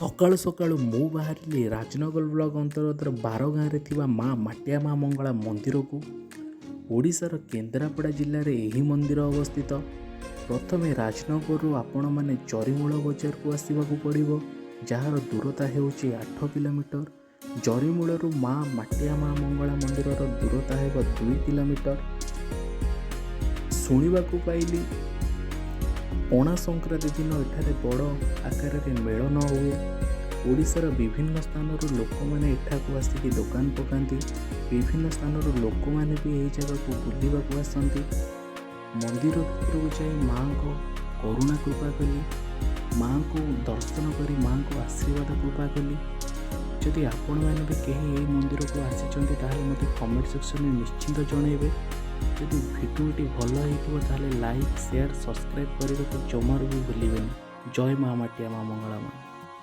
ସକାଳୁ ସକାଳୁ ମୁଁ ବାହାରିଲି ରାଜନଗର ବ୍ଲକ ଅନ୍ତର୍ଗତର ବାରଗାଁରେ ଥିବା ମା ମାଟିଆ ମା ମଙ୍ଗଳା ମନ୍ଦିରକୁ। ଓଡ଼ିଶାର କେନ୍ଦ୍ରାପଡ଼ା ଜିଲ୍ଲାରେ ଏହି ମନ୍ଦିର ଅବସ୍ଥିତ। ପ୍ରଥମେ ରାଜନଗରରୁ ଆପଣମାନେ ଜରିମୂଳ ବଜାରକୁ ଆସିବାକୁ ପଡ଼ିବ, ଯାହାର ଦୂରତା ହେଉଛି 8 କିଲୋମିଟର। ଜରିମୂଳରୁ ମା ମାଟିଆ ମା ମଙ୍ଗଳା ମନ୍ଦିରର ଦୂରତା ହେବ 2 କିଲୋମିଟର। ଶୁଣିବାକୁ ପାଇଲି ପଣା ସଂକ୍ରାନ୍ତି ଦିନ ଏଠାରେ ବଡ଼ ଆକାରରେ ମେଳନ ହୁଏ। ଓଡ଼ିଶାର ବିଭିନ୍ନ ସ୍ଥାନରୁ ଲୋକମାନେ ଏଠାକୁ ଆସିକି ଦୋକାନ ପକାନ୍ତି। ବିଭିନ୍ନ ସ୍ଥାନରୁ ଲୋକମାନେ ବି ଏହି ଜାଗାକୁ ବୁଲିବାକୁ ଆସନ୍ତି। ମନ୍ଦିର ଭିତରକୁ ଯାଇ ମାଆଙ୍କ କରୁଣା କୃପା କଲି, ମାଆଙ୍କୁ ଦର୍ଶନ କରି ମାଆଙ୍କ ଆଶୀର୍ବାଦ କୃପା କଲି। ଯଦି ଆପଣମାନେ ବି କେହି ଏହି ମନ୍ଦିରକୁ ଆସିଛନ୍ତି ତାହେଲେ ମୋତେ କମେଣ୍ଟ ସେକ୍ସନରେ ନିଶ୍ଚିନ୍ତ ଜଣାଇବେ। ଯଦି ଭିଡ଼ିଓଟି ଭଲ ହେଇଥିବ ତାହେଲେ ଲାଇକ୍, ସେୟାର, ସବସ୍କ୍ରାଇବ୍ କରିବାକୁ ଜମାରୁ ବି ଭୁଲିବେନି। ଜୟ ମା ମାଟିଆ ମା ମଙ୍ଗଳା ମା।